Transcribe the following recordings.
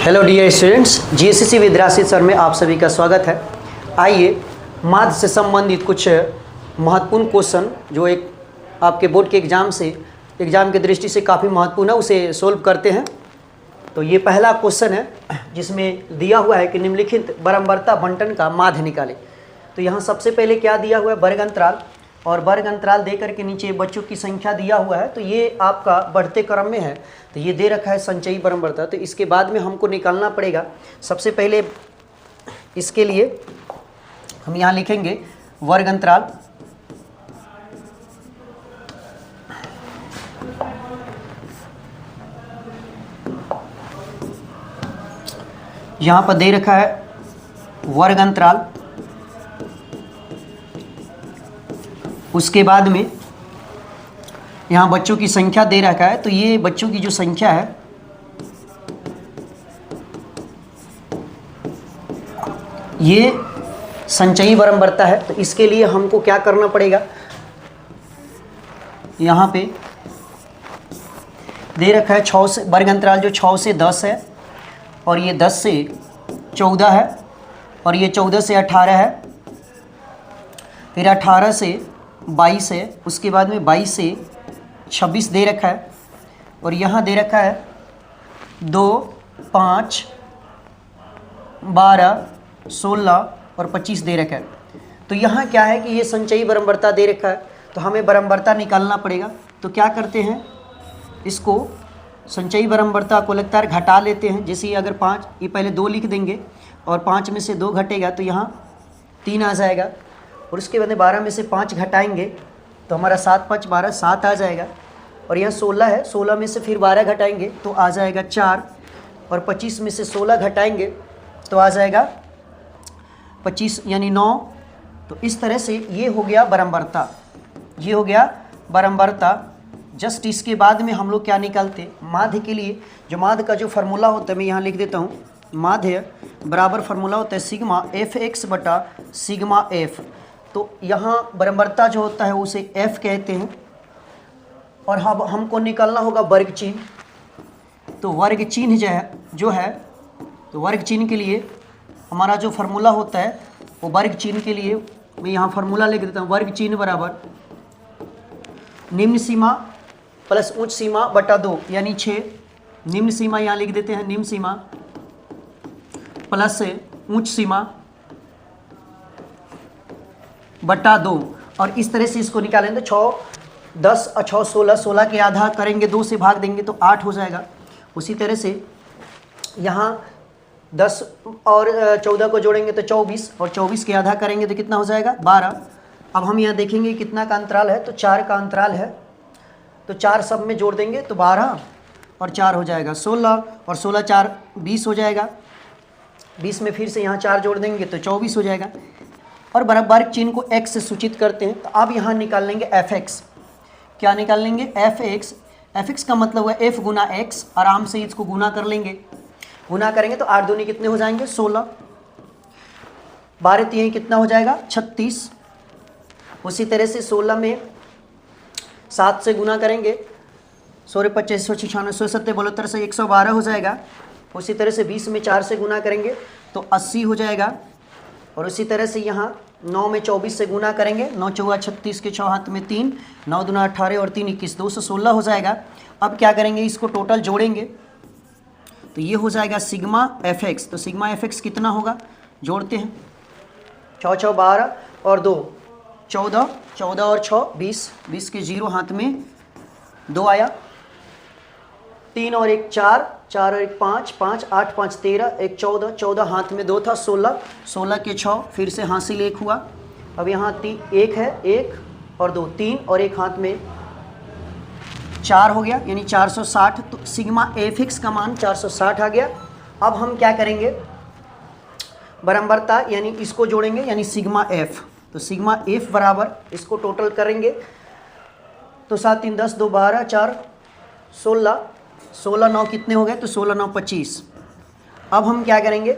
Hello dear students, जीएससीसी विद्यार्थी sir में आप सभी का स्वागत है। आइए माध्य से संबंधित कुछ महत्वपूर्ण क्वेश्चन जो एक आपके बोर्ड के एग्ज़ाम की दृष्टि से काफ़ी महत्वपूर्ण है उसे सोल्व करते हैं। तो ये पहला क्वेश्चन है जिसमें दिया हुआ है कि निम्नलिखित बारंबारता बंटन का माध्य निकालें। तो यहाँ सबसे पहले क्या दिया हुआ है, वर्ग अंतराल, और वर्ग अंतराल देकर के नीचे बच्चों की संख्या दिया हुआ है। तो ये आपका बढ़ते क्रम में है, तो ये दे रखा है संचयी बारंबारता। तो इसके बाद में हमको निकालना पड़ेगा। सबसे पहले इसके लिए हम यहाँ लिखेंगे वर्ग अंतराल, यहाँ पर दे रखा है वर्ग अंतराल। उसके बाद में यहाँ बच्चों की संख्या दे रखा है। तो ये बच्चों की जो संख्या है ये संचयी बारंबारता है। तो इसके लिए हमको क्या करना पड़ेगा, यहाँ पे दे रखा है 6 से वर्ग अंतराल जो 6 से 10 है, और ये 10 से 14 है, और ये 14 से 18 है, फिर 18 से 22 है, उसके बाद में 22 से 26 दे रखा है, और यहाँ दे रखा है 2, 5, 12, 16 और 25 दे रखा है। तो यहाँ क्या है कि ये संचयी बारंबारता दे रखा है, तो हमें बारंबारता निकालना पड़ेगा। तो क्या करते हैं, इसको संचयी बारंबारता को लगता है घटा लेते हैं। जैसे अगर 5, ये पहले 2 लिख देंगे और 5 में से 2 घटेगा तो यहाँ 3 आ जाएगा, और उसके बाद 12 में से 5 घटाएंगे तो हमारा 7, 5, 12, 7 आ जाएगा, और यहाँ 16 है, 16 में से फिर 12 घटाएंगे तो आ जाएगा 4, और 25 में से 16 घटाएंगे तो आ जाएगा 25 यानी 9। तो इस तरह से ये हो गया बारंबारता, ये हो गया बारंबारता। जस्ट इसके बाद में हम लोग क्या निकालते, माध्य के लिए जो माध्य का जो फार्मूला होता है मैं यहाँ लिख देता हूँ। माध्य बराबर फार्मूला होता है सिग्मा एफ एक्स बटा सिग्मा एफ। तो यहाँ बारंबारता जो होता है उसे एफ कहते हैं, और अब हमको निकालना होगा वर्ग चिन्ह। तो वर्ग चिन्ह जो है तो वर्ग चिन्ह के लिए हमारा जो फार्मूला होता है वो वर्ग चिन्ह के लिए मैं यहाँ फार्मूला लिख देता हूँ। वर्ग चिन्ह बराबर निम्न सीमा प्लस उच्च सीमा बटा 2 यानी 6। निम्न सीमा यहाँ लिख देते हैं, निम्न सीमा प्लस उच्च सीमा बटा 2, और इस तरह से इसको निकालेंगे। 6, 10 और 6, 16, 16 के आधा करेंगे, 2 से भाग देंगे तो 8 हो जाएगा। उसी तरह से यहाँ 10 और 14 को जोड़ेंगे तो 24, और 24 के आधा करेंगे तो कितना हो जाएगा 12। अब हम यहाँ देखेंगे कितना का अंतराल है, तो 4 का अंतराल है, तो 4 सब में जोड़ देंगे तो 12 और 4 हो जाएगा 16, और 16 4 20 हो जाएगा। 20 में फिर से यहाँ 4 जोड़ देंगे तो 24 हो जाएगा, और बराबर चिन्ह को x से सूचित करते हैं। तो अब यहाँ निकाल लेंगे एफ एक्स। क्या निकाल लेंगे, एफ एक्स। एफ एक्स का मतलब हुआ f गुना x। आराम से इसको गुना कर लेंगे, गुना करेंगे तो 8 दूनी कितने हो जाएंगे 16, 12 3 कितना हो जाएगा 36। उसी तरह से 16 में 7 से गुना करेंगे, 16 25 96 67 72 से 112 हो जाएगा। उसी तरह से 20 में 4 से गुना करेंगे तो 80 हो जाएगा, और उसी तरह से यहाँ 9 में 24 से गुना करेंगे, 9 चौवा 36 के 6 हाथ में 3, 9 दूना 18 और 3 21, 216 हो जाएगा। अब क्या करेंगे, इसको टोटल जोड़ेंगे तो ये हो जाएगा सिग्मा एफ एक्स। तो सिग्मा एफ एक्स कितना होगा, जोड़ते हैं, 6 6 12 और 2 14, 14 और 6 20, 20 के 0 हाथ में 2 आया, 3 और 1 4, 4 और 1 5, 5 8 5 13, 1 14, 14 हाथ में 2 था 16, 16 के 6 फिर से हासिल 1 हुआ। अब यहाँ 1 है, 1 और 2 3 और 1 हाथ में 4 हो गया, यानी 460। तो सिग्मा एफ एक्स का मान 460 आ गया। अब हम क्या करेंगे, बारंबारता यानी इसको जोड़ेंगे, यानी सिग्मा एफ। तो सिग्मा एफ बराबर इसको टोटल करेंगे तो 7 3 10 2 12 4 16, 16 9 कितने हो गए, तो 16 9 25। अब हम क्या करेंगे,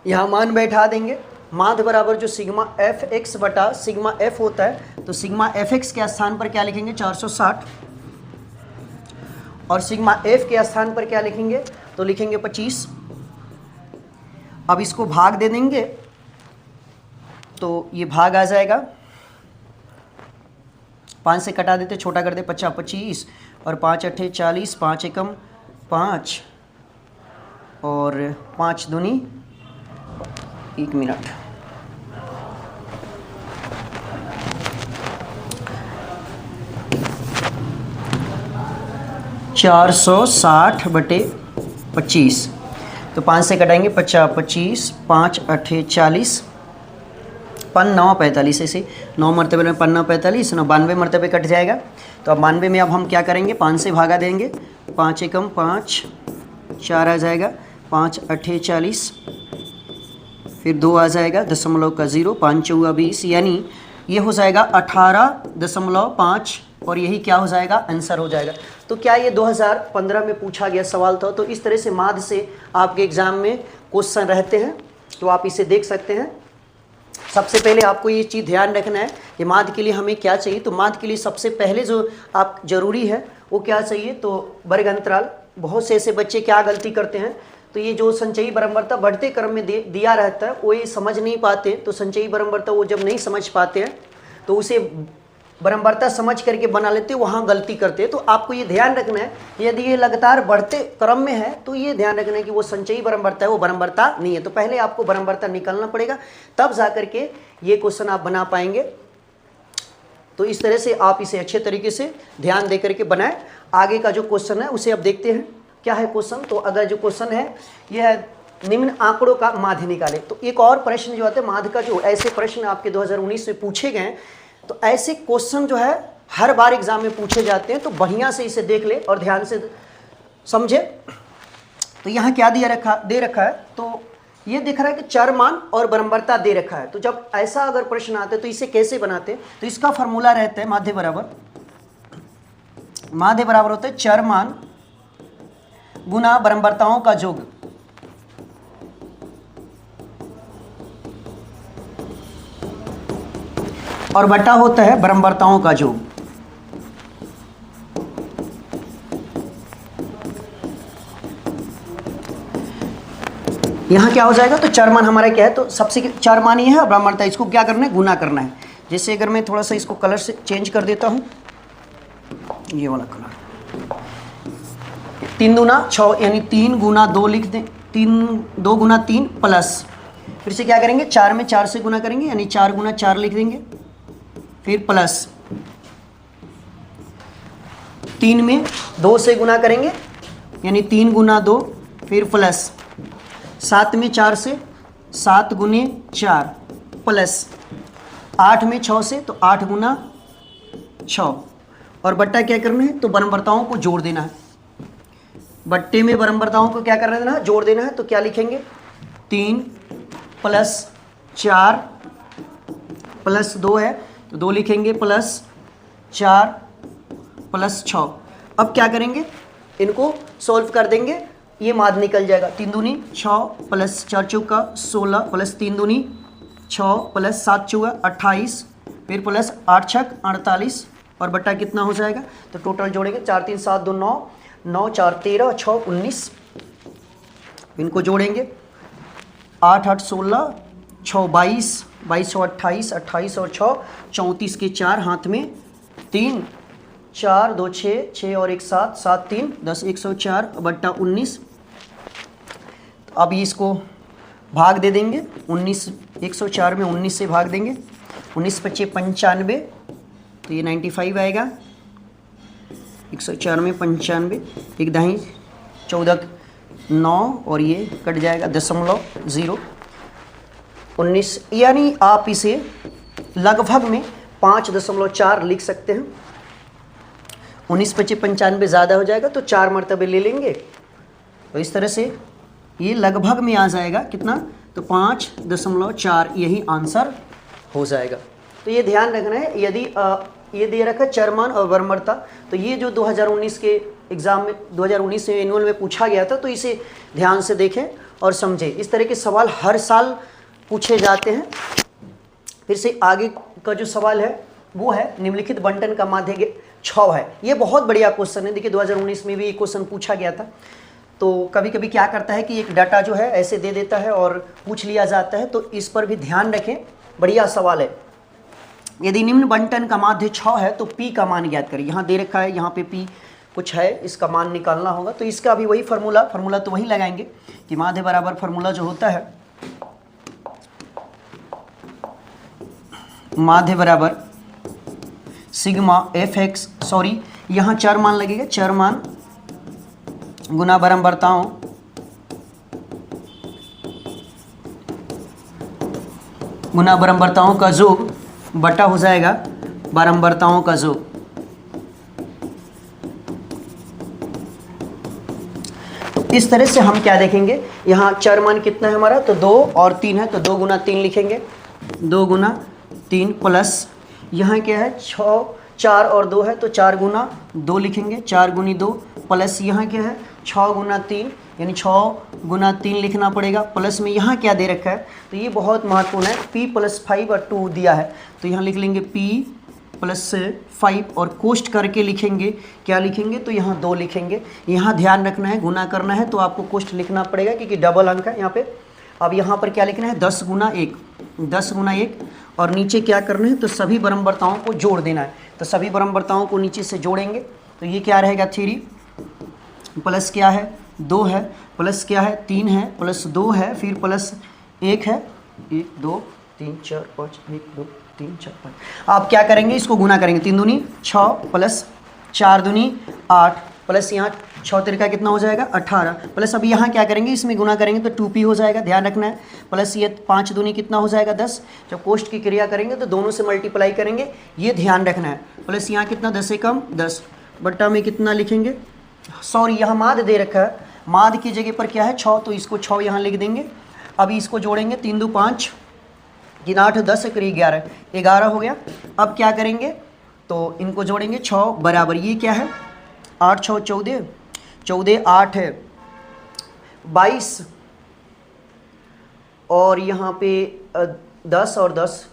यहाँ मान बैठा देंगे। माध्य बराबर जो सिग्मा एफ एक्स बटा सिग्मा एफ होता है, तो सिग्मा एफ एक्स के स्थान पर क्या लिखेंगे 460, और सिग्मा एफ के स्थान पर क्या लिखेंगे, तो लिखेंगे 25। अब इसको भाग दे देंगे तो ये भाग आ जाएगा, 5 से कटा देते, छोटा कर दे, 50 25 और 5 अट्ठे 40, 5 एकम 5 और 5 दूनी 1 मिनट। $460/25, तो 5 से कटाएंगे, 50 25, 5 अट्ठे 40, 9 45, ऐसे 9 मरतबे में 5 45, 92 मरतबे कट जाएगा। तो अब 92 में अब हम क्या करेंगे, 5 से भागा देंगे, 5 एकम 5, 4 आ जाएगा, 5 अट्ठे 40, फिर 2 आ जाएगा, दशमलव का 0, 5 चौगा 20, यानी ये हो जाएगा 18.5 और यही क्या हो जाएगा, आंसर हो जाएगा। तो क्या ये 2015 में पूछा गया सवाल था। तो इस तरह से माध्य से आपके एग्ज़ाम में क्वेश्चन रहते हैं, तो आप इसे देख सकते हैं। सबसे पहले आपको ये चीज़ ध्यान रखना है कि माध्य के लिए हमें क्या चाहिए। तो माध्य के लिए सबसे पहले जो आप जरूरी है वो क्या चाहिए, तो वर्ग अंतराल। बहुत से ऐसे बच्चे क्या गलती करते हैं, तो ये जो संचयी बराबरता बढ़ते क्रम में दिया रहता है वो ये समझ नहीं पाते। तो संचयी बराबरता वो जब नहीं समझ पाते हैं तो उसे बराबरता समझ करके बना लेते, वहाँ गलती करते हैं। तो आपको ये ध्यान रखना है, यदि ये लगातार बढ़ते क्रम में है तो ये ध्यान रखना है कि वो संचयी बराबरता है, वो बराबरता नहीं है। तो पहले आपको बराबरता निकालना पड़ेगा, तब जा करके ये क्वेश्चन आप बना पाएंगे। तो इस तरह से आप इसे अच्छे तरीके से ध्यान दे करके बनाएं। आगे का जो क्वेश्चन है उसे अब देखते हैं क्या है क्वेश्चन। तो अगर जो क्वेश्चन है यह है, निम्न आंकड़ों का माध्य निकाले। तो एक और प्रश्न जो आता है माध्य का, जो ऐसे प्रश्न आपके 2019 में पूछे गए, तो ऐसे क्वेश्चन जो है हर बार एग्जाम में पूछे जाते हैं। तो बढ़िया से इसे देख ले और ध्यान से समझे। तो यहाँ क्या दे रखा है, तो ये दिख रहा है कि चर मान और बराबरता दे रखा है। तो जब ऐसा अगर प्रश्न आता है तो इसे कैसे बनाते हैं, तो इसका फॉर्मूला रहता है माध्य बराबर होता है चर मान गुना बराबरताओं का योग। और बटा होता है बराबरताओं का योग। यहां क्या हो जाएगा, तो चर मान हमारा क्या है, तो सबसे चर मान ये है और बराबरता, इसको क्या करना है, गुना करना है। जैसे अगर मैं थोड़ा सा इसको कलर से चेंज कर देता हूं, ये वाला कलर, 3 दूना 6, यानी 3 गुना 2 लिख दें, 2 गुना 3 प्लस, फिर से क्या करेंगे, 4 में 4 से गुना करेंगे, यानी 4 गुना 4 लिख देंगे, फिर प्लस 3 में 2 से गुना करेंगे, यानी 3 गुना 2, फिर प्लस 7 में 4 से 7 गुने 4, प्लस 8 में 6 से, तो 8 गुना 6, और बट्टा क्या करना है, तो बराबरताओं को जोड़ देना है। बट्टे में बराबरताओं को क्या कर देना है, जोड़ देना है। तो क्या लिखेंगे, 3 प्लस 4 प्लस 2 है, तो 2 लिखेंगे, प्लस 4 प्लस 6। अब क्या करेंगे, इनको सॉल्व कर देंगे, ये माध्य निकल जाएगा। 3 दूनी 6 प्लस 4 चौका 16 प्लस 3 दूनी 6 प्लस 7 चौका 28, फिर प्लस 8 छक 48, और बट्टा कितना हो जाएगा, तो टोटल जोड़ेंगे 4 3 7 2 9, 9 4 13, 6 19, इनको जोड़ेंगे, 8 8 16, 6 22, 22 और 28, 28 और 6 34 के 4, हाथ में 3, 4 2 6, 6 और 1 7, 7 3 10, 104 बट्टा 19। तो अब इसको भाग दे देंगे, 19 104 में 19 से भाग देंगे, 19 25 95, तो ये 95 आएगा। 104 में 95, 1 दाही 14 9, और ये कट जाएगा 0.0 19, यानी आप इसे लगभग में 5.4 लिख सकते हैं। 19 25 95 ज़्यादा हो जाएगा तो 4 मरतबे ले लेंगे, तो इस तरह से ये लगभग में आ जाएगा कितना, तो 5.4, यही आंसर हो जाएगा। तो ये ध्यान रखना है। यदि ये दे रखा है चर मान और बराबरता, तो ये जो 2019 के एग्ज़ाम में 2019 से एनुअल में पूछा गया था, तो इसे ध्यान से देखें और समझें। इस तरह के सवाल हर साल पूछे जाते हैं। फिर से आगे का जो सवाल है वो है निम्नलिखित बंटन का माध्य 6 है। ये बहुत बढ़िया क्वेश्चन है। देखिए 2019 में भी ये क्वेश्चन पूछा गया था। तो कभी कभी क्या करता है कि एक डाटा जो है ऐसे दे देता है और पूछ लिया जाता है, तो इस पर भी ध्यान रखें, बढ़िया सवाल है। यदि निम्न बंटन का माध्य 6 है तो P का मान ज्ञात करें। यहाँ दे रखा है, यहाँ पे P कुछ है, इसका मान निकालना होगा। तो इसका भी वही फार्मूला तो वही लगाएंगे कि माध्य बराबर फार्मूला जो होता है, माध्य बराबर सिग्मा fx, सॉरी यहाँ चर मान लगेगा, चर मान गुना बारंबारताओं का योग बटा हो जाएगा बारंबारताओं का योग। तो इस तरह से हम क्या देखेंगे, यहाँ चर मान कितना है हमारा, तो 2 और 3 है, तो 2 गुना 3 लिखेंगे, 2 गुना 3 प्लस यहाँ क्या है 6, 4 और 2 है, तो 4 गुना 2 लिखेंगे, 4 गुनी 2 प्लस यहाँ क्या है 6 गुना 3, यानी 6 गुना 3 लिखना पड़ेगा। प्लस में यहाँ क्या दे रखा है, तो ये बहुत महत्वपूर्ण है, P + 5 और 2 दिया है, तो यहाँ लिख लेंगे P + 5 और कोष्ट करके लिखेंगे, क्या लिखेंगे, तो यहाँ 2 लिखेंगे। यहाँ ध्यान रखना है, गुना करना है तो आपको कोष्ट लिखना पड़ेगा क्योंकि डबल अंक है यहाँ पे। अब यहाँ पर क्या लिखना है 10 गुना 1, 10 गुना 1 और नीचे क्या करना है, तो सभी बारंबारताओं को जोड़ देना है। तो सभी बारंबारताओं को नीचे से जोड़ेंगे, तो ये क्या रहेगा 3 प्लस क्या है 2 है, प्लस क्या है 3 है, प्लस 2 है, फिर प्लस 1 है, 1 2 3 4 5, 1 2 3 4 5। आप क्या करेंगे, इसको गुना करेंगे, 3 दूनी 6 प्लस 4 दूनी 8 प्लस यहाँ 6 तिरका कितना हो जाएगा 18 प्लस अब यहाँ क्या करेंगे, इसमें गुना करेंगे तो 2p हो जाएगा, ध्यान रखना है। प्लस ये 5 दूनी कितना हो जाएगा 10, जब कोष्ट की क्रिया करेंगे तो दोनों से मल्टीप्लाई करेंगे, ये ध्यान रखना है। प्लस यहाँ कितना 10 से कम 10 बट्टा में कितना लिखेंगे, सॉरी यहाँ माध्य दे रखा है, माध्य की जगह पर क्या है 6, तो इसको 6 यहाँ लिख देंगे। अभी इसको जोड़ेंगे, 3 2 5 3 8 10 करीब 11 हो गया। अब क्या करेंगे, तो इनको जोड़ेंगे 6 बराबर ये क्या है 8 6 14 14 8 है 22 और यहाँ पे 10 और 10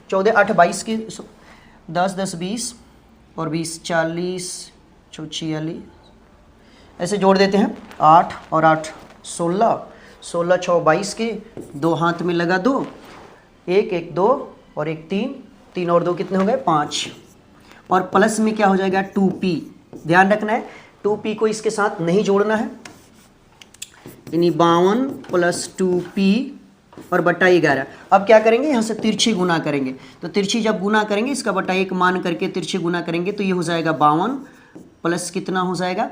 14 8 22 की 10 10 20 और 20 40 46 ऐसे जोड़ देते हैं। 8 और 8 16 16 6 22 के 2 हाथ में लगा 2 1 1 2 और 1 3 3 और 2 कितने हो गए 5 और प्लस में क्या हो जाएगा 2p। ध्यान रखना है 2p को इसके साथ नहीं जोड़ना है, यानी 52 प्लस 2p और बट्टा 11। अब क्या करेंगे, यहाँ से तिरछी गुना करेंगे, तो तिरछी जब गुना करेंगे इसका बट्टा 1 मान करके तिरछी गुना करेंगे तो ये हो जाएगा 52 प्लस कितना हो जाएगा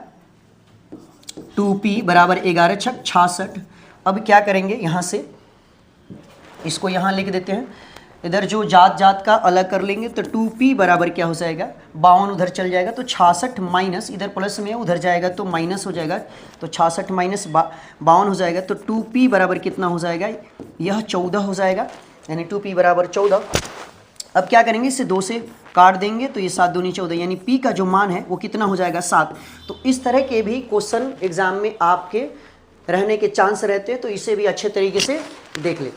2p बराबर 11 छक 66। अब क्या करेंगे, यहाँ से इसको यहाँ लिख देते हैं, इधर जो जात का अलग कर लेंगे तो 2p बराबर क्या हो जाएगा 52 उधर चल जाएगा तो 66 माइनस इधर प्लस में उधर जाएगा तो माइनस हो जाएगा, तो 66 माइनस 52 हो जाएगा, तो 2p बराबर कितना हो जाएगा, यह 14 हो जाएगा, यानी 2p बराबर 14। अब क्या करेंगे, इसे 2 से काट देंगे तो ये 7 दूनी 14, यानी p का जो मान है वो कितना हो जाएगा 7। तो इस तरह के भी क्वेश्चन एग्जाम में आपके रहने के चांस रहते हैं, तो इसे भी अच्छे तरीके से देख लें।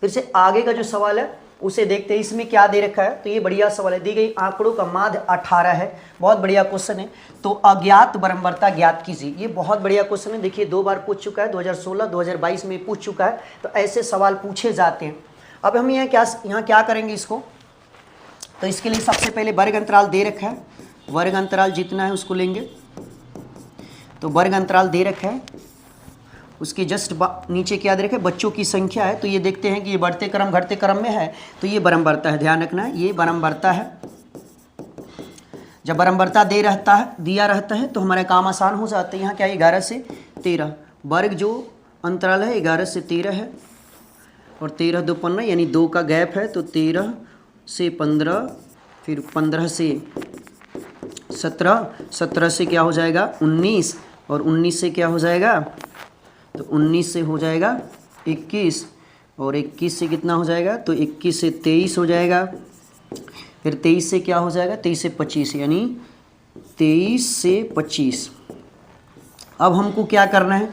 फिर से आगे का जो सवाल है उसे देखते हैं, इसमें क्या दे रखा है, तो ये बढ़िया सवाल है, दी गई आंकड़ों का माध्य 18 है, बहुत बढ़िया क्वेश्चन है। तो अज्ञात बारंबारता ज्ञात कीजिए, ये बहुत बढ़िया क्वेश्चन है, देखिए 2 बार पूछ चुका है, 2016 2022 में पूछ चुका है, तो ऐसे सवाल पूछे जाते हैं। अब हम यहाँ क्या करेंगे इसको, तो इसके लिए सबसे पहले वर्ग अंतराल दे रखा है, वर्ग अंतराल जितना है उसको लेंगे, तो वर्ग अंतराल दे रखा है, उसके जस्ट नीचे क्या दे रखा है बच्चों की संख्या है, तो ये देखते हैं कि ये बढ़ते क्रम घटते क्रम में है, तो ये बारंबारता है, ध्यान रखना है ये बारंबारता है। जब बारंबारता दिया रहता है तो हमारा काम आसान हो जाता है। यहाँ क्या है 11 से 13, वर्ग जो अंतराल है 11 से 13 है और 13 2 15, यानी 2 का गैप है, तो 13 से 15, फिर 15 से 17, 17 से क्या हो जाएगा 19 और 19 से क्या हो जाएगा, तो 19 से हो जाएगा 21 और 21 से कितना हो जाएगा, तो 21 से 23 हो जाएगा, फिर 23 से क्या हो जाएगा 23 से 25, यानी 23 से 25। अब हमको क्या करना है,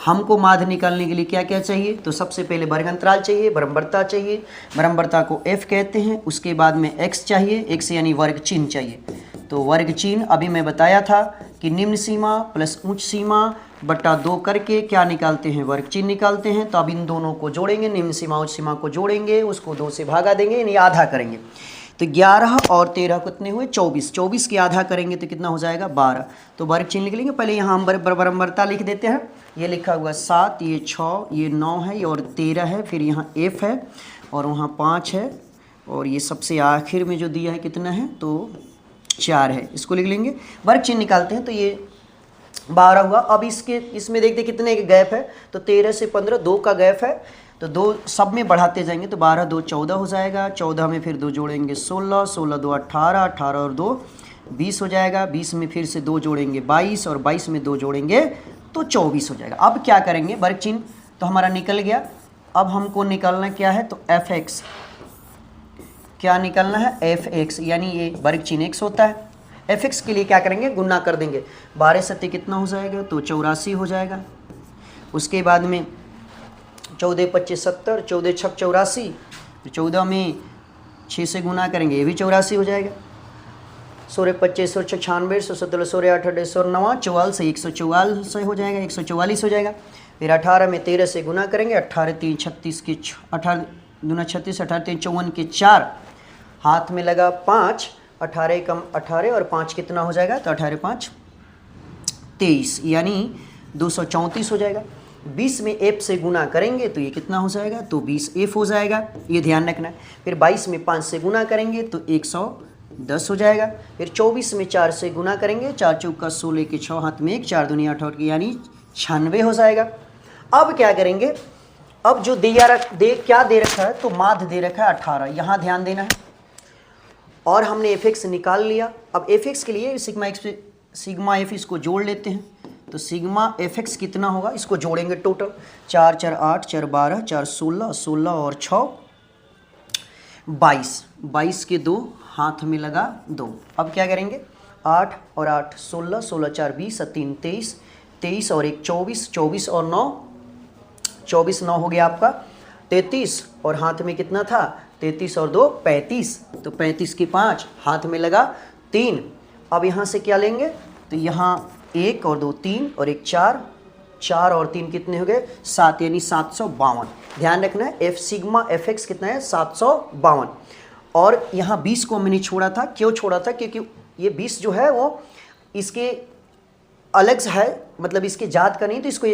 हमको माध्य निकालने के लिए क्या क्या चाहिए, तो सबसे पहले वर्ग अंतराल चाहिए, बारंबारता चाहिए, बारंबारता को f कहते हैं, उसके बाद में x चाहिए, x यानी वर्ग चिन्ह चाहिए। तो वर्ग चिन्ह अभी मैं बताया था कि निम्न सीमा प्लस उच्च सीमा बटा 2 करके क्या निकालते हैं, वर्ग चिन्ह निकालते हैं। तो अब इन दोनों को जोड़ेंगे, निम्न सीमा उच्च सीमा को जोड़ेंगे, उसको 2 से भागा देंगे यानी आधा करेंगे। तो 11 और 13 कितने हुए 24, 24 की आधा करेंगे तो कितना हो जाएगा 12। तो वर्ग चिन्ह लिख लेंगे। पहले यहाँ हम बराबरता लिख देते हैं। ये लिखा हुआ 7, ये 6, ये 9 है और 13 है, फिर यहाँ f है और वहाँ 5 है और ये सबसे आखिर में जो दिया है कितना है तो 4 है, इसको लिख लेंगे। वर्ग चिन्ह निकालते हैं तो ये 12 हुआ। अब इसमें देखते कितने का गैप है, तो 13 से 15 2 का गैप है, तो 2 सब में बढ़ाते जाएंगे तो 12 2 14 हो जाएगा। 14 में फिर 2 जोड़ेंगे 16, 16 2 18, 18 और 2 20 हो जाएगा। 20 में फिर से 2 जोड़ेंगे 22 और 22 में 2 जोड़ेंगे तो 24 हो जाएगा। अब क्या करेंगे, वर्ग चिन्ह तो हमारा निकल गया। अब हमको निकालना क्या है तो fx, क्या निकालना है fx, यानी ये वर्ग चिन्ह x होता है। fx के लिए क्या करेंगे, गुना कर देंगे। 12 सत्ते कितना हो जाएगा तो 84 हो जाएगा। उसके बाद में 14 25 70, 14 छक 84, 14 में 6 से गुना करेंगे ये भी 84 हो जाएगा। 16 25 और 96, 17 16 8 9 44 से 144 हो जाएगा, 144 हो जाएगा। फिर 18 में 13 से गुना करेंगे, 18 3 36 की 18 दूना 36, 18 3 54 के 4, हाथ में लगा 5, 18 कम 18 और 5 कितना हो जाएगा तो 18 5 23 यानी 234 हो जाएगा। 20 में f से गुना करेंगे तो ये कितना हो जाएगा तो 20f हो जाएगा, ये ध्यान रखना है। फिर 22 में 5 से गुना करेंगे तो 110 हो जाएगा। फिर 24 में 4 से गुना करेंगे, 4 चौका 16 के 6, हाथ में 1, 4 दूनी 8 की यानी 96 हो जाएगा। अब क्या करेंगे, अब जो क्या दे रखा है तो माध्य दे रखा है 18, यहाँ ध्यान देना है। और हमने fx निकाल लिया। अब fx के लिए सिग्मा f इसको जोड़ लेते हैं, तो सिग्मा fx कितना होगा, इसको जोड़ेंगे टोटल 4 4 8 4 12 4 16, 16 और 6 22, 22 के 2, हाथ में लगा 2। अब क्या करेंगे 8 और 8 16, 16 4 20 3 23, 23 और 1 24, 24 और 9 24, 9 हो गया आपका 33 और हाथ में कितना था 33 और 2 35, तो 35 की 5, हाथ में लगा 3। अब यहाँ से क्या लेंगे तो यहाँ 1 और 2 3 और 1 4, 4 और 3 कितने हो गए 7 यानी 752। ध्यान रखना है सिग्मा fx कितना है 752। और यहाँ 20 को मैंने छोड़ा था, क्यों छोड़ा था क्योंकि ये 20 जो है वो इसके अलग है, मतलब इसके जात का नहीं, तो इसको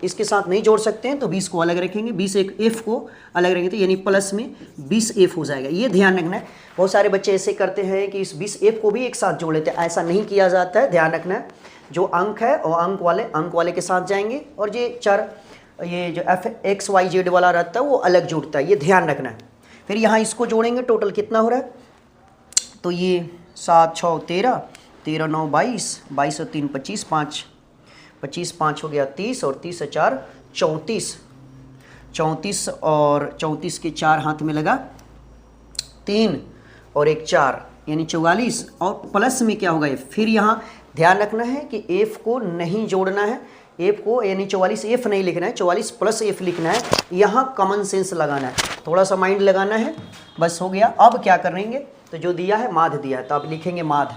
इसके साथ नहीं जोड़ सकते हैं, तो 20 को अलग रखेंगे, 20 एक f को अलग रखेंगे तो यानी प्लस में 20f हो जाएगा। ये ध्यान रखना है। बहुत सारे बच्चे ऐसे करते हैं कि इस 20f को भी एक साथ जोड़ लेते हैं, ऐसा नहीं किया जाता है। ध्यान रखना है जो अंक है वो अंक वाले के साथ जाएंगे और ये जो x y z वाला रहता है वो अलग जुड़ता है, ये ध्यान रखना है। फिर यहाँ इसको जोड़ेंगे, टोटल कितना हो रहा है तो ये 7 6 13, 13 9 22, 22 और 3 25, 25 5 हो गया 30 और 30 से 4 34, 34 और 34 के 4, हाथ में लगा 3 और 1 4 यानी 44। और प्लस में क्या होगा f, फिर यहाँ ध्यान रखना है कि f को नहीं जोड़ना है, f को यानी 44 f नहीं लिखना है, 44 प्लस f लिखना है। यहाँ कॉमन सेंस लगाना है, थोड़ा सा माइंड लगाना है, बस हो गया। अब क्या करेंगे तो जो दिया है माध्य दिया है, तो अब लिखेंगे माध्य,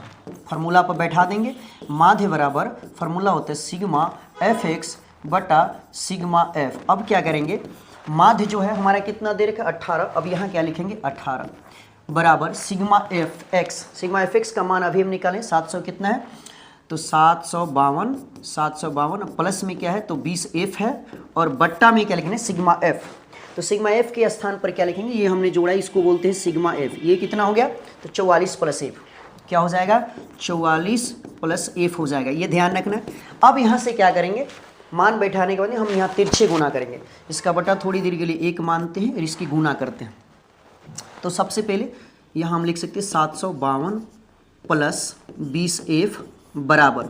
फार्मूला पर बैठा देंगे। माध्य बराबर फार्मूला होता है सिग्मा fx बटा सिग्मा f। अब क्या करेंगे, माध्य जो है हमारा कितना दे रखा है 18, अब यहाँ क्या लिखेंगे 18 बराबर सिग्मा fx। सिग्मा fx का मान अभी हम निकालें 700 कितना है तो 752 प्लस में क्या है तो 20f है और बट्टा में क्या लिखेंगे सिग्मा f। तो सिग्मा f के स्थान पर क्या लिखेंगे, ये हमने जोड़ा, इसको बोलते हैं सिग्मा f। ये कितना हो गया तो 44 प्लस f, क्या हो जाएगा 44 प्लस f हो जाएगा, ये ध्यान रखना है। अब यहाँ से क्या करेंगे, मान बैठाने के बाद हम यहाँ तिरछे गुना करेंगे, इसका बटा थोड़ी देर के लिए 1 मानते हैं और इसकी गुना करते हैं। तो सबसे पहले यहाँ हम लिख सकते हैं 752 प्लस 20f बराबर,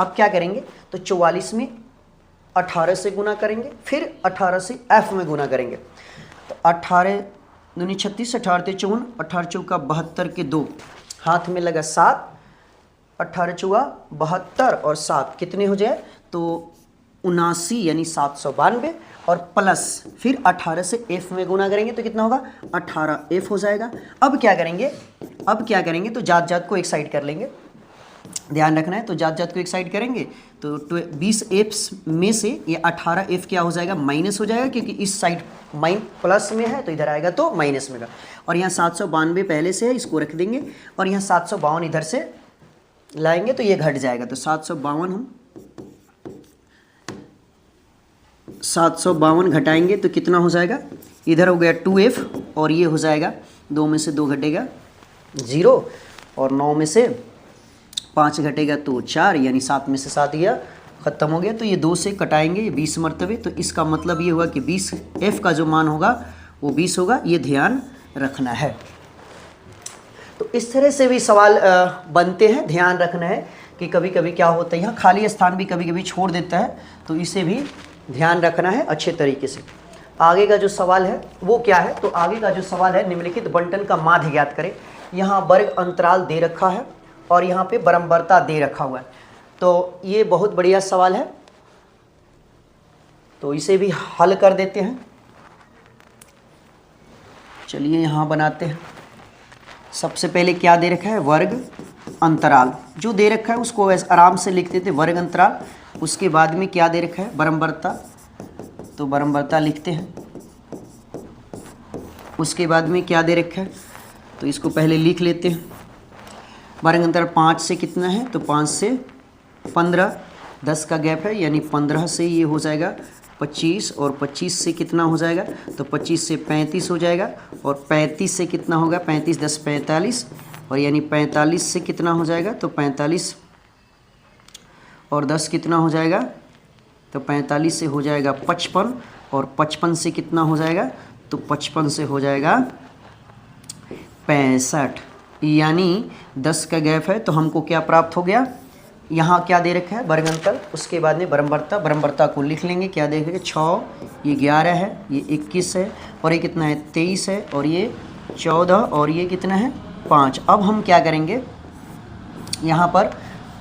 अब क्या करेंगे तो 44 में 18 से गुना करेंगे, फिर 18 से f में गुना करेंगे, तो 18 दूनी 36, 18 ते 54, 18 चौका 72 के 2, हाथ में लगा 7, 18 चौका 72 और 7 कितने हो जाए तो 79 यानी 792 और प्लस फिर 18 से f में गुना करेंगे तो कितना होगा 18f हो जाएगा। अब क्या करेंगे तो जात को एक साइड कर लेंगे, ध्यान रखना है। तो जात जात को एक साइड करेंगे तो 20F में से ये 18F क्या हो जाएगा, माइनस हो जाएगा, क्योंकि इस साइड प्लस में है तो इधर आएगा तो माइनस में का। और यहाँ 792 पहले से है, इसको रख देंगे, और यहाँ 752 इधर से लाएंगे तो ये घट जाएगा। तो 752 हम 752 घटाएंगे तो कितना हो जाएगा, इधर हो गया 2F और ये हो जाएगा 2 में से 2 घटेगा 0 और 9 में से 5 घटेगा तो 4, यानी 7 में से 7 गया, ख़त्म हो गया। तो ये 2 से कटाएंगे, ये 20 मरतबे, तो इसका मतलब ये हुआ कि 20F का जो मान होगा वो 20 होगा, ये ध्यान रखना है। तो इस तरह से भी सवाल बनते हैं, ध्यान रखना है कि कभी कभी क्या होता है, यहाँ खाली स्थान भी कभी कभी छोड़ देता है, तो इसे भी ध्यान रखना है अच्छे तरीके से। आगे का जो सवाल है वो क्या है, तो आगे का जो सवाल है, निम्नलिखित बंटन का माध्य ज्ञात करें। यहाँ वर्ग अंतराल दे रखा है और यहाँ पे बराबरता दे रखा हुआ है, तो ये बहुत बढ़िया सवाल है, तो इसे भी हल कर देते हैं। चलिए यहाँ बनाते हैं। सबसे पहले क्या दे रखा है, वर्ग अंतराल जो दे रखा है उसको वैसे आराम से लिख देते, वर्ग अंतराल। उसके बाद में क्या दे रखा है, बराबरता, तो बराबरता लिखते हैं। उसके बाद में क्या दे रखा है, तो इसको पहले लिख लेते हैं। वर्ग अंतराल 5 से कितना है, तो 5 से 15, 10 का गैप है, यानी 15 से ये हो जाएगा 25, और 25 से कितना हो जाएगा, तो 25 से 35 हो जाएगा, और 35 से कितना होगा, 35 10 45, और यानी 45 से कितना हो जाएगा, तो 45 और 10 कितना हो जाएगा, तो 45 से हो जाएगा 55, और 55 से कितना हो जाएगा, तो 55 से हो जाएगा 65, यानी 10 का गैप है। तो हमको क्या प्राप्त हो गया, यहाँ क्या दे रखा है, वर्ग अंतर, उसके बाद में बराबरता, बराबरता को लिख लेंगे। क्या देखेंगे, 6, ये 11 है, ये 21 है, और ये कितना है 23 है, और ये 14, और ये कितना है 5। अब हम क्या करेंगे, यहाँ पर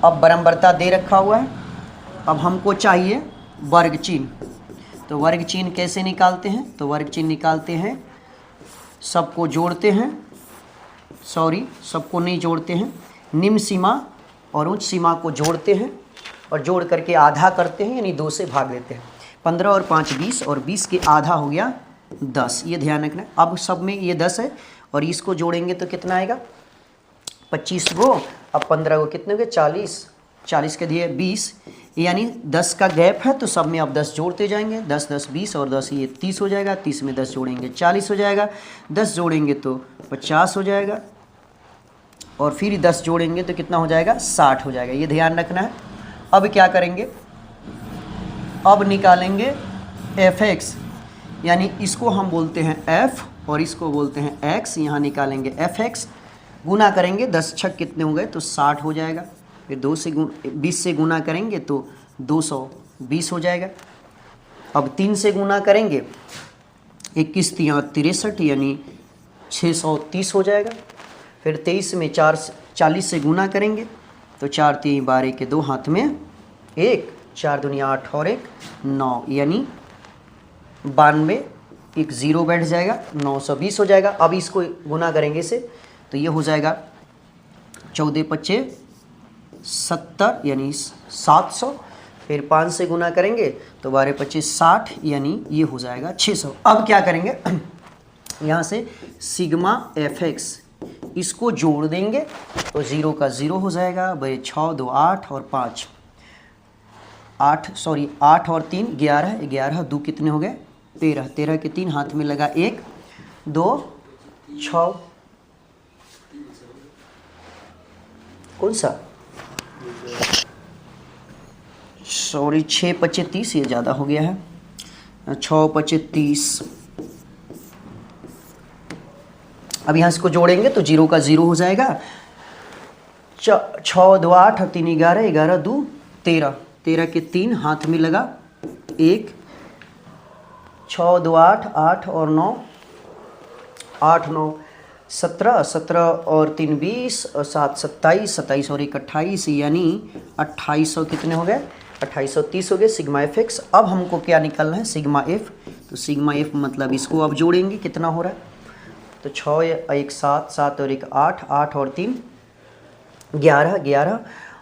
अब बराबरता दे रखा हुआ है, अब हमको चाहिए वर्ग चिन्ह। तो वर्ग चिन्ह कैसे निकालते हैं, तो वर्ग चिन्ह निकालते हैं, सबको जोड़ते हैं, सबको नहीं जोड़ते हैं, निम्न सीमा और उच्च सीमा को जोड़ते हैं, और जोड़ करके आधा करते हैं, यानी 2 से भाग देते हैं। 15 और 5 20, और 20 के आधा हो गया 10, ये ध्यान रखना है। अब सब में ये 10 है, और इसको जोड़ेंगे तो कितना आएगा, 25 गो, अब 15 को कितने हो गए 40, 40 के दिए 20, यानी 10 का गैप है, तो सब में अब 10 जोड़ते जाएंगे, 10 10 20, और 10 ये 30 हो जाएगा, 30 में 10 जोड़ेंगे 40 हो जाएगा, 10 जोड़ेंगे तो 50 हो जाएगा, और फिर 10 जोड़ेंगे तो कितना हो जाएगा, 60 हो जाएगा, ये ध्यान रखना है। अब क्या करेंगे, अब निकालेंगे fx, यानी इसको हम बोलते हैं f और इसको बोलते हैं x, यहाँ निकालेंगे fx, गुना करेंगे 10 छक कितने हो गए, तो 60 हो जाएगा, फिर 20 से गुना करेंगे तो 220 हो जाएगा। अब 3 से गुना करेंगे 21 3 63, यानी 630 हो जाएगा। फिर 23 में 40 से गुना करेंगे तो 4 3 12 के 2 हाथ में 1, 4 दुनिया 8 और 1 9, यानी 92, एक 0 बैठ जाएगा, 920 हो जाएगा। अब इसको गुना करेंगे से तो ये हो जाएगा 14 25 70, यानी 700। फिर 5 से गुना करेंगे तो 12 25 60, यानी ये हो जाएगा 600। अब क्या करेंगे, यहाँ से सिग्मा fx इसको जोड़ देंगे तो 0 का 0 हो जाएगा, भाई 6 2 8 और 5 8 और 3 11, 11 2 कितने हो गए 13, 13 के 3 हाथ में लगा 1 2 6, कौन सा 6 25 30, ये ज़्यादा हो गया है, 6 25 30। अब यहाँ इसको जोड़ेंगे तो 0 का 0 हो जाएगा, 6 2 8 और 3 11, 11 2 13, 13 के 3 हाथ में लगा 1, 6 2 8 8 और 9 8 9 17, 17 और 3 20 और 7 27, 27 और 1 28, यानी 2800 कितने हो गए 2830 हो गए सिग्मा fx। अब हमको क्या निकालना है सिग्मा f, तो सिग्मा f मतलब इसको अब जोड़ेंगे कितना हो रहा है, तो 6 1 7 7 और 1 8, 8 और 3 11, 11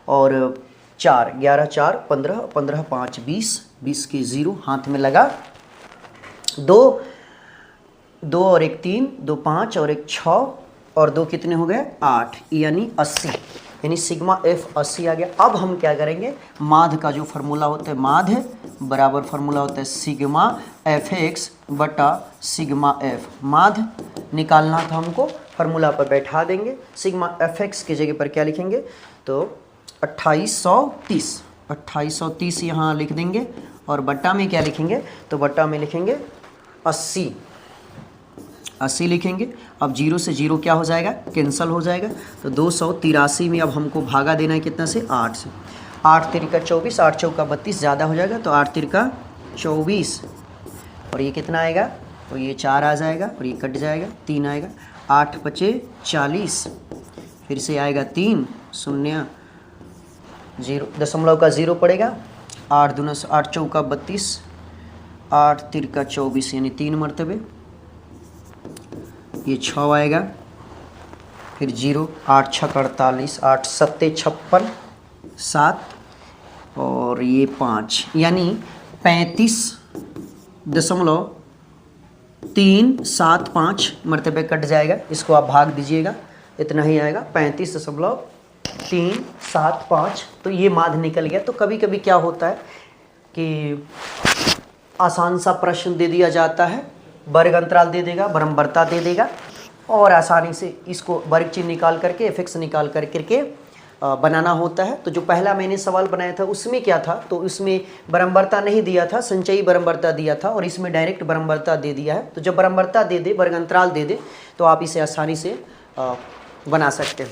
और 4, 11 4 15, 15 5 20, 20 के 0 हाथ में लगा, 2 2 और 1 3, 2 5 और 1 6 और 2 कितने हो गए 8, यानी 80, यानी सिग्मा एफ 80 आ गया। अब हम क्या करेंगे, माध का जो फार्मूला होता है, माध बराबर फार्मूला होता है सिग्मा एफ एक्स बटा सिग्मा एफ। माध निकालना था हमको, फार्मूला पर बैठा देंगे, सिग्मा एफ एक्स की जगह पर क्या लिखेंगे, तो 2830 यहाँ लिख देंगे, और बट्टा में क्या लिखेंगे, तो बट्टा में लिखेंगे 80 लिखेंगे। अब 0 से 0 क्या हो जाएगा, कैंसल हो जाएगा, तो 283 में अब हमको भागा देना है कितना से, 8 से। 8 तिरका 24, 8 चौका 32, ज़्यादा हो जाएगा, तो 8 तिरका 24, और ये कितना आएगा, तो ये 4 आ जाएगा, और ये कट जाएगा, 3 आएगा, 8 पचे 40, फिर से आएगा 3 0 0, दशमलव का 0 पड़ेगा, 8 दूना 8 चौका 32, 8 तिरका 24, यानी 3 मरतबे, ये 6 आएगा, फिर 0, 8 छक 48, 8 सत्ते 56, 7 और ये 5, यानी 35.375 मरतबे कट जाएगा। इसको आप भाग दीजिएगा, इतना ही आएगा 35.375। तो ये माध निकल गया। तो कभी कभी क्या होता है कि आसान सा प्रश्न दे दिया जाता है, वर्ग अंतराल दे देगा, बरम्बरता दे देगा, और आसानी से इसको वर्ग चिन्ह निकाल करके एफ एक्स निकाल करके बनाना होता है। तो जो पहला मैंने सवाल बनाया था उसमें क्या था, तो उसमें बरम्बरता नहीं दिया था, संचयी बरम्बरता दिया था, और इसमें डायरेक्ट बरम्बरता दे दिया है। तो जब बरम्बरता दे दे, वर्ग अंतराल दे दे, तो आप इसे आसानी से बना सकते हैं।